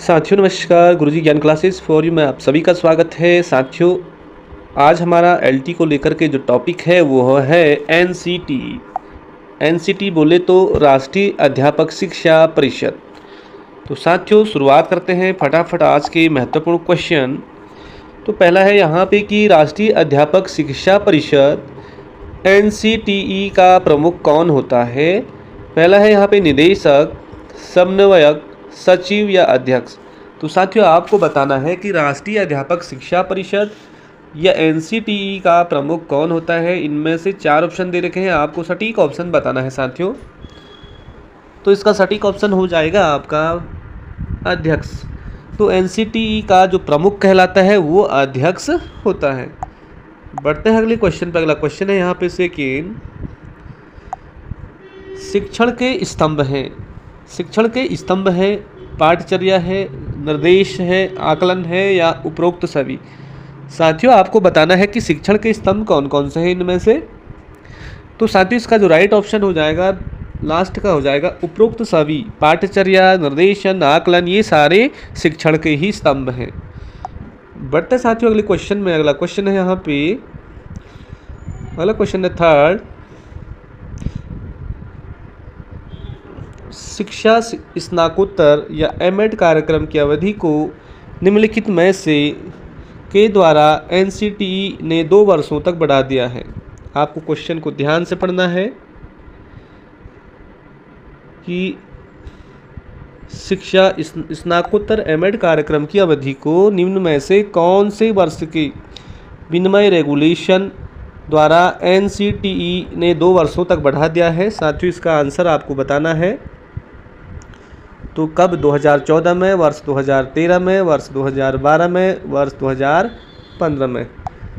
साथियों नमस्कार, गुरुजी ज्ञान क्लासेस फॉर यू में आप सभी का स्वागत है। साथियों, आज हमारा एलटी को लेकर के जो टॉपिक है वो है एनसीटी। एनसीटी बोले तो राष्ट्रीय अध्यापक शिक्षा परिषद। तो साथियों शुरुआत करते हैं फटाफट आज के महत्वपूर्ण क्वेश्चन। तो पहला है यहाँ पे कि राष्ट्रीय अध्यापक शिक्षा परिषद एनसीटीई का प्रमुख कौन होता है। पहला है यहाँ पे निदेशक, समन्वयक, सचिव या अध्यक्ष। तो साथियों आपको बताना है कि राष्ट्रीय अध्यापक शिक्षा परिषद या एनसीटीई का प्रमुख कौन होता है। इनमें से 4 ऑप्शन दे रखे हैं, आपको सटीक ऑप्शन बताना है साथियों। तो इसका सटीक ऑप्शन हो जाएगा आपका अध्यक्ष। तो एनसीटीई का जो प्रमुख कहलाता है वो अध्यक्ष होता है। बढ़ते हैं अगले क्वेश्चन पर। अगला क्वेश्चन है यहाँ पे सेकेंड, शिक्षण के स्तंभ हैं। शिक्षण के स्तंभ है, पाठचर्या है, निर्देश है, आकलन है या उपरोक्त सभी। साथियों आपको बताना है कि शिक्षण के स्तंभ कौन कौन से हैं इनमें से। तो साथियों इसका जो राइट ऑप्शन हो जाएगा लास्ट का हो जाएगा उपरोक्त सभी। पाठचर्या, निर्देशन, आकलन ये सारे शिक्षण के ही स्तंभ हैं। बढ़ते साथियों अगले क्वेश्चन में। अगला क्वेश्चन है यहाँ पे, अगला क्वेश्चन है थर्ड, शिक्षा स्नातकोत्तर या एमएड कार्यक्रम की अवधि को निम्नलिखित में से के द्वारा एनसीटीई ने 2 वर्षों तक बढ़ा दिया है। आपको क्वेश्चन को ध्यान से पढ़ना है कि शिक्षा स्नातकोत्तर एमएड कार्यक्रम की अवधि को निम्न में से कौन से वर्ष के विनिमय रेगुलेशन द्वारा एनसीटीई ने 2 वर्षों तक बढ़ा दिया है। साथियों इसका आंसर आपको बताना है। तो कब? 2014 में, वर्ष 2013 में, वर्ष 2012 में, वर्ष 2015 में।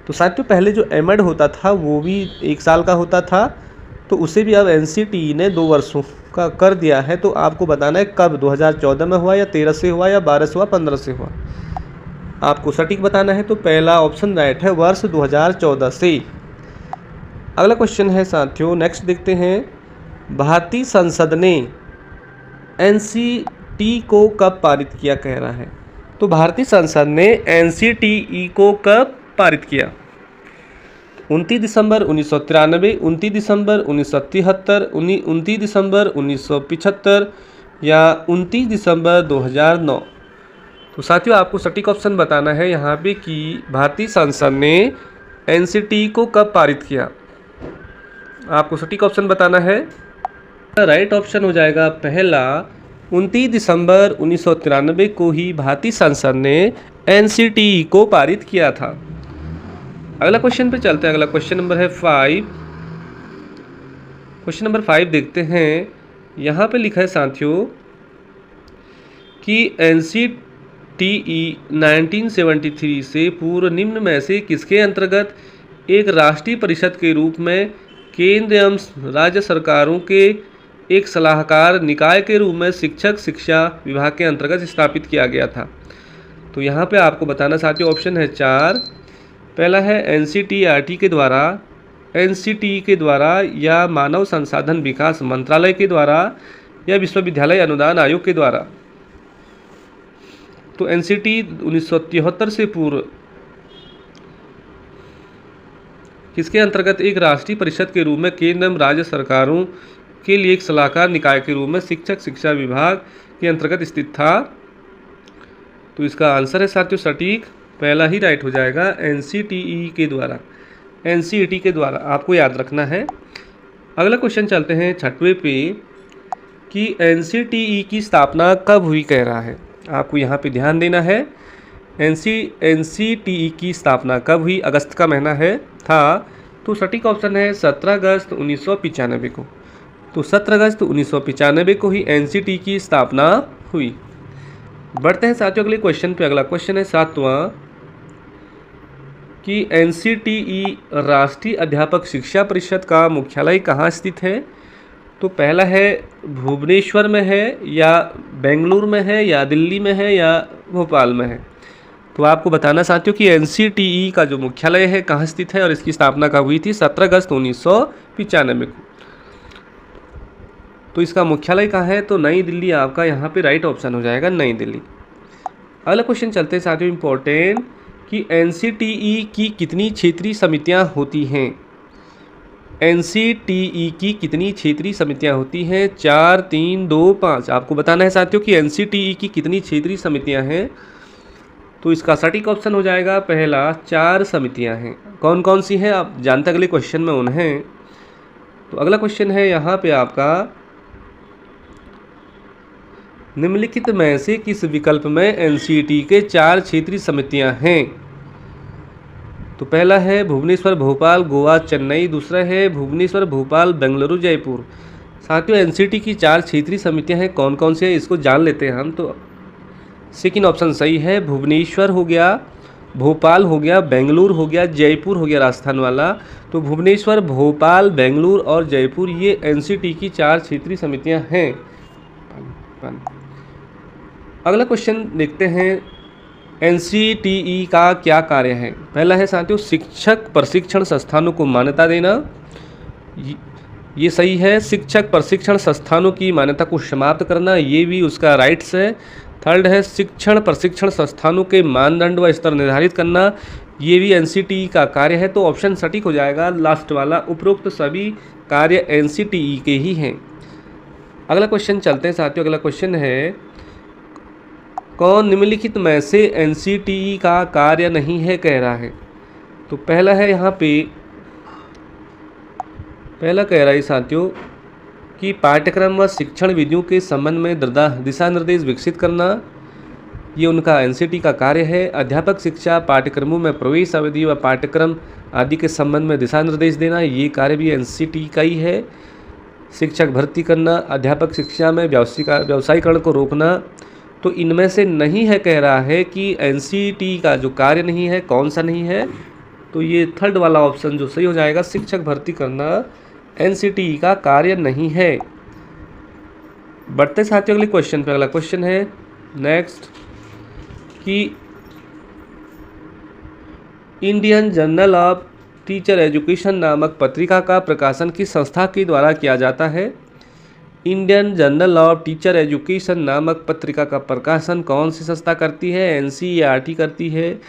तो साथियों पहले जो एमएड होता था वो भी 1 साल का होता था, तो उसे भी अब एनसीटीई ने 2 वर्षों का कर दिया है। तो आपको बताना है कब, 2014 में हुआ या 13 से हुआ या 12 से हुआ, 15 से हुआ। आपको सटीक बताना है। तो पहला ऑप्शन राइट है, वर्ष 2014 से। अगला क्वेश्चन है साथियों, नेक्स्ट देखते हैं, भारतीय संसद ने एनसीटी को कब पारित किया कह रहा है। तो भारतीय संसद ने एनसीटीई को कब पारित किया? 29 दिसंबर 1993, 29 दिसंबर 1973, 29 दिसंबर 1975 या 29 दिसंबर 2009। तो साथियों आपको सटीक ऑप्शन बताना है यहाँ पे कि भारतीय संसद ने एनसीटीई को कब पारित किया। आपको सटीक ऑप्शन बताना है। राइट ऑप्शन हो जाएगा पहला, 29 दिसंबर 1993 को ही भारतीय संसद ने एनसीटीई को पारित किया था। अगला क्वेश्चन पे चलते हैं। अगला क्वेश्चन नंबर है 5। क्वेश्चन नंबर 5 देखते हैं। यहाँ पे लिखा है साथियों कि एनसीटीई 1973 से पूर्व निम्न में से किसके अंतर्गत एक राष्ट्रीय परिषद के रूप में केंद्र एवं राज्य सरकारों के एक सलाहकार निकाय के रूप में शिक्षक शिक्षा विभाग के अंतर्गत स्थापित किया गया था। तो यहाँ पे आपको बताना साथियों ऑप्शन है 4। पहला है एनसीटीईआरटी के द्वारा, एनसीटीई के द्वारा या मानव संसाधन विकास मंत्रालय के द्वारा या विश्वविद्यालय अनुदान आयोग के द्वारा। तो एनसीटी 1973 से पूर्व किसके अंतर्गत एक राष्ट्रीय परिषद के रूप में केंद्र एवं राज्य सरकारों के लिए एक सलाहकार निकाय के रूप में शिक्षक शिक्षा विभाग के अंतर्गत स्थित था। तो इसका आंसर है साथियों सटीक, पहला ही राइट हो जाएगा, एनसीटीई के द्वारा, एनसीईटी के द्वारा। आपको याद रखना है। अगला क्वेश्चन चलते हैं 6वें पे कि एनसीटीई की स्थापना कब हुई कह रहा है। आपको यहाँ पे ध्यान देना है। एनसीटीई की स्थापना कब हुई? अगस्त का महीना है था। तो सटीक ऑप्शन है 17 अगस्त 1995 को। तो 17 अगस्त 1995 को ही एनसीटीई की स्थापना हुई। बढ़ते हैं साथियों अगले क्वेश्चन पे। अगला क्वेश्चन है 7वां कि एनसीटीई राष्ट्रीय अध्यापक शिक्षा परिषद का मुख्यालय कहाँ स्थित है। तो पहला है भुवनेश्वर में है या बेंगलुरु में है या दिल्ली में है या भोपाल में है। तो आपको बताना साथियों कि एनसीटीई का जो मुख्यालय है कहाँ स्थित है और इसकी स्थापना कब हुई थी? 17 अगस्त 1995 को। तो इसका मुख्यालय कहाँ है? तो नई दिल्ली आपका यहाँ पे राइट ऑप्शन हो जाएगा, नई दिल्ली। अगला क्वेश्चन चलते हैं साथियों, इम्पोर्टेंट, कि NCTE की कितनी क्षेत्रीय समितियां होती हैं। NCTE की कितनी क्षेत्रीय समितियां होती हैं? 4, 3, 2, 5। आपको बताना है साथियों कि NCTE की कितनी क्षेत्रीय समितियां हैं। तो इसका सटीक ऑप्शन हो जाएगा पहला, 4 समितियां हैं। कौन कौन सी हैं आप जानते अगले क्वेश्चन में उन्हें। तो अगला क्वेश्चन है यहाँ पे आपका, निम्नलिखित में से किस विकल्प में NCTE के 4 क्षेत्रीय समितियां हैं। तो पहला है भुवनेश्वर भोपाल गोवा चेन्नई, दूसरा है भुवनेश्वर भोपाल बेंगलुरु जयपुर। साथियों NCTE की 4 क्षेत्रीय समितियां हैं, कौन कौन सी है इसको जान लेते हैं हम। तो सेकेंड ऑप्शन सही है, भुवनेश्वर हो गया, भोपाल हो गया, बेंगलुरु हो गया, जयपुर हो गया राजस्थान वाला। तो भुवनेश्वर भोपाल बेंगलुरु और जयपुर ये NCTE की 4 क्षेत्रीय समितियां हैं। अगला क्वेश्चन देखते हैं, NCTE का क्या कार्य है। पहला है साथियों, शिक्षक प्रशिक्षण संस्थानों को मान्यता देना, ये सही है। शिक्षक प्रशिक्षण संस्थानों की मान्यता को समाप्त करना, ये भी उसका राइट्स है। थर्ड है, शिक्षण प्रशिक्षण संस्थानों के मानदंड व स्तर निर्धारित करना, ये भी NCTE का कार्य है। तो ऑप्शन सटीक हो जाएगा लास्ट वाला, उपरोक्त सभी कार्य NCTE के ही हैं। अगला क्वेश्चन चलते हैं साथियों, अगला क्वेश्चन है, कौन निम्नलिखित में से NCTE का कार्य नहीं है कह रहा है। तो पहला है यहाँ पे, पहला कह रहा है साथियों कि पाठ्यक्रम व शिक्षण विधियों के संबंध में दिशा निर्देश विकसित करना, ये उनका NCTE का कार्य है। अध्यापक शिक्षा पाठ्यक्रमों में प्रवेश अवधि व पाठ्यक्रम आदि के संबंध में दिशा निर्देश देना, ये कार्य भी NCTE का ही है। शिक्षक भर्ती करना, अध्यापक शिक्षा में व्यावसायीकरण को रोकना, तो इनमें से नहीं है कह रहा है कि NCTE का जो कार्य नहीं है, कौन सा नहीं है। तो ये थर्ड वाला ऑप्शन जो सही हो जाएगा, शिक्षक भर्ती करना NCTE का कार्य नहीं है। बढ़ते साथियों अगले क्वेश्चन पे। अगला क्वेश्चन है नेक्स्ट, कि Indian journal of teacher education नामक पत्रिका का प्रकाशन किस संस्था के द्वारा किया जाता है। Indian journal of teacher education नामक पत्रिका का प्रकाशन कौन सी संस्था करती है। NCERT करती है,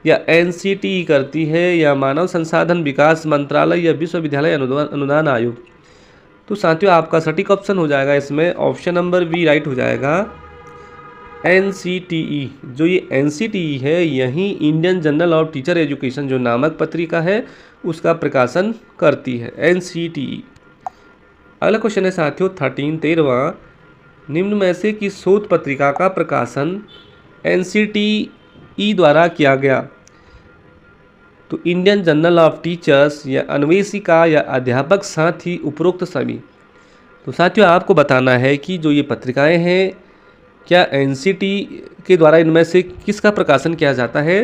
या NCTE करती है, या मानव संसाधन विकास मंत्रालय, या विश्वविद्यालय अनुदान आयोग। तो साथियों आपका सटीक ऑप्शन हो जाएगा इसमें ऑप्शन नंबर बी राइट हो जाएगा, NCTE। जो ये NCTE है, यही Indian journal of teacher education जो नामक पत्रिका है उसका प्रकाशन करती है, NCTE। अगला क्वेश्चन है साथियों 13वां, निम्न में से किस शोध पत्रिका का प्रकाशन NCTE द्वारा किया गया। तो इंडियन जर्नल ऑफ टीचर्स, या अन्वेषिका, या अध्यापक, साथ ही उपरोक्त सभी। तो साथियों आपको बताना है कि जो ये पत्रिकाएं हैं, क्या NCTE के द्वारा इनमें से किसका प्रकाशन किया जाता है।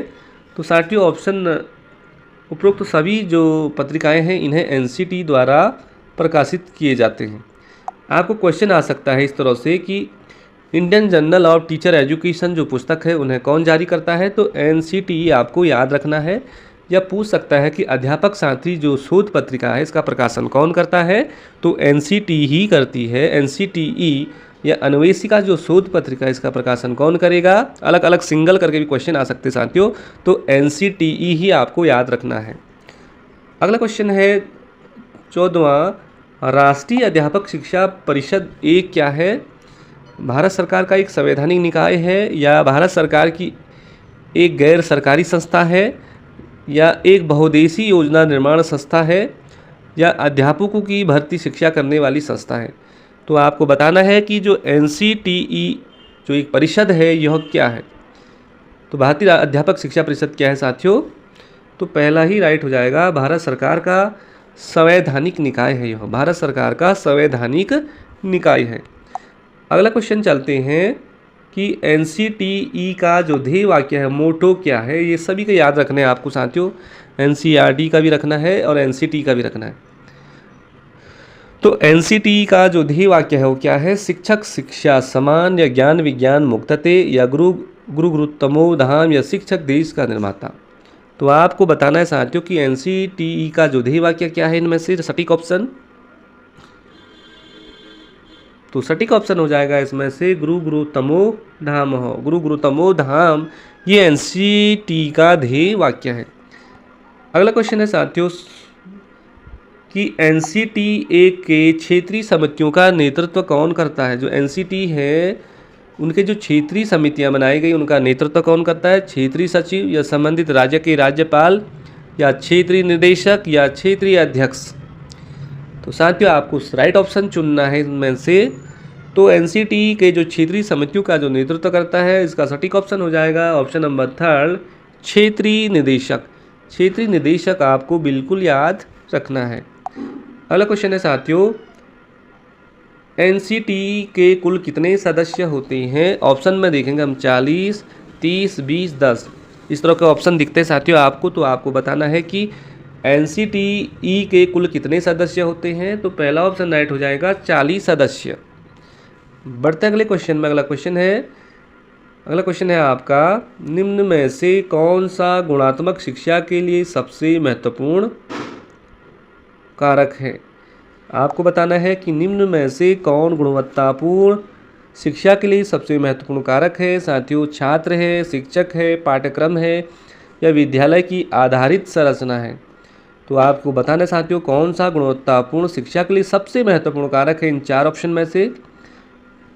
तो साथियों ऑप्शन, उपरोक्त सभी जो पत्रिकाएं हैं इन्हें NCTE द्वारा प्रकाशित किए जाते हैं। आपको क्वेश्चन आ सकता है इस तरह से कि Indian journal of teacher education जो पुस्तक है उन्हें कौन जारी करता है। तो NCTE आपको याद रखना है, या पूछ सकता है कि अध्यापक साथी जो शोध पत्रिका है इसका प्रकाशन कौन करता है। तो NCTE ही करती है। NCTE या अन्वेषिका जो शोध पत्रिका है इसका प्रकाशन कौन करेगा। अलग अलग सिंगल करके भी क्वेश्चन आ सकते साथियों, तो NCTE ही आपको याद रखना है। अगला क्वेश्चन है 14वां, राष्ट्रीय अध्यापक शिक्षा परिषद एक क्या है। भारत सरकार का एक संवैधानिक निकाय है, या भारत सरकार की एक गैर सरकारी संस्था है, या एक बहुउद्देशीय योजना निर्माण संस्था है, या अध्यापकों की भर्ती शिक्षा करने वाली संस्था है। तो आपको बताना है कि जो NCTE जो एक परिषद है यह क्या है। तो भारतीय अध्यापक शिक्षा परिषद क्या है साथियों। तो पहला ही राइट हो जाएगा, भारत सरकार का संवैधानिक निकाय है यह, भारत सरकार का संवैधानिक निकाय है। अगला क्वेश्चन चलते हैं कि NCTE का जो ध्येय वाक्य है, मोटो क्या है। ये सभी को याद रखना है आपको साथियों, NCERT का भी रखना है और NCTE का भी रखना है। तो NCTE का जो ध्येय वाक्य है वो क्या है, शिक्षक शिक्षा समान, या ज्ञान विज्ञान मुक्तते, या गुरु गुरुतमो धाम, या शिक्षक देश का निर्माता। तो आपको बताना है साथियों कि NCTE का जो ध्येय वाक्य क्या है इनमें से सटीक ऑप्शन। तो सटीक ऑप्शन हो जाएगा इसमें से गुरु गुरु तमो धाम हो। गुरु गुरु तमो धाम ये एनसीटी का ध्येय वाक्य है। अगला क्वेश्चन है साथियों कि एनसीटी के क्षेत्रीय समितियों का नेतृत्व कौन करता है। जो एनसीटी है उनके जो क्षेत्रीय समितियां बनाई गई उनका नेतृत्व कौन करता है। क्षेत्रीय सचिव या संबंधित राज्य के राज्यपाल या क्षेत्रीय निदेशक या क्षेत्रीय अध्यक्ष। तो साथियों आपको राइट ऑप्शन चुनना है इनमें से। तो एनसीटी के जो क्षेत्रीय समितियों का जो नेतृत्व करता है इसका सटीक ऑप्शन हो जाएगा ऑप्शन नंबर 3 क्षेत्रीय निदेशक। क्षेत्रीय निदेशक आपको बिल्कुल याद रखना है। अगला क्वेश्चन है साथियों एनसीटी के कुल कितने सदस्य होते हैं। ऑप्शन में देखेंगे हम 40, 30, 20, 10 इस तरह के ऑप्शन दिखते हैं साथियों आपको। तो आपको बताना है कि एनसीटी के कुल कितने सदस्य होते हैं। तो पहला ऑप्शन राइट हो जाएगा 40 सदस्य। बढ़ते अगले क्वेश्चन में। अगला क्वेश्चन है आपका निम्न में से कौन सा गुणात्मक शिक्षा के लिए सबसे महत्वपूर्ण कारक है। आपको बताना है कि निम्न में से कौन गुणवत्तापूर्ण शिक्षा के लिए सबसे महत्वपूर्ण कारक है। साथियों छात्र है, शिक्षक है, पाठ्यक्रम है या विद्यालय की आधारित संरचना है। तो आपको बताना है साथियों कौन सा गुणवत्तापूर्ण शिक्षा के लिए सबसे महत्वपूर्ण कारक है इन 4 ऑप्शन में से।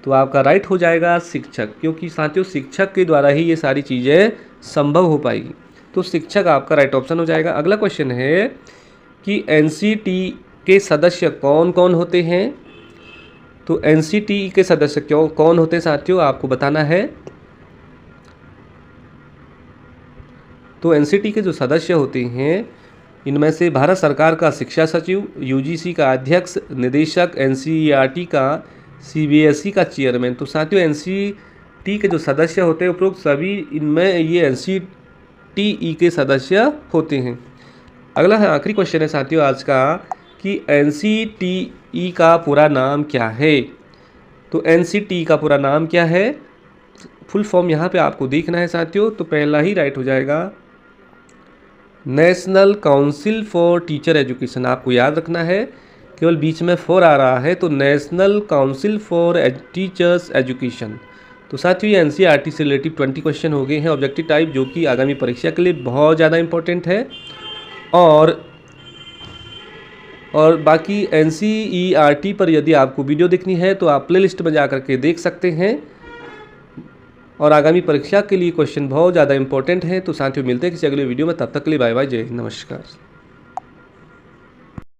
तो आपका राइट हो जाएगा शिक्षक, क्योंकि साथियों शिक्षक के द्वारा ही ये सारी चीज़ें संभव हो पाएगी। तो शिक्षक आपका राइट ऑप्शन हो जाएगा। अगला क्वेश्चन है कि एनसीटी के सदस्य कौन कौन होते हैं। तो एनसीटी के सदस्य कौन होते हैं साथियों आपको बताना है। तो एनसीटी के जो सदस्य होते हैं इनमें से भारत सरकार का शिक्षा सचिव, यूजीसी का अध्यक्ष, निदेशक, एनसीईआरटी का, सीबीएसई का चेयरमैन। तो साथियों एनसीटी के जो सदस्य होते हैं उपरोक्त सभी इनमें ये एनसीटी के सदस्य होते हैं। अगला है आखिरी क्वेश्चन है साथियों आज का कि एनसीटी का पूरा नाम क्या है। तो एनसीटी का पूरा नाम क्या है, फुल फॉर्म यहाँ पे आपको देखना है साथियों। तो पहला ही राइट हो जाएगा national council for teacher education. आपको याद रखना है, केवल बीच में 4 आ रहा है, तो national council for teachers education. तो साथियों ये एनसीईआरटी से रिलेटिव 20 क्वेश्चन हो गए हैं ऑब्जेक्टिव टाइप, जो कि आगामी परीक्षा के लिए बहुत ज़्यादा इंपॉर्टेंट है। और बाकी एनसीईआरटी पर यदि आपको वीडियो देखनी है तो आप प्लेलिस्ट में जा कर के देख सकते हैं। और आगामी परीक्षा के लिए क्वेश्चन बहुत ज़्यादा इंपॉर्टेंट है। तो साथियों मिलते हैं किसी अगले वीडियो में, तब तक के लिए बाय बाय, जय हिंद, नमस्कार।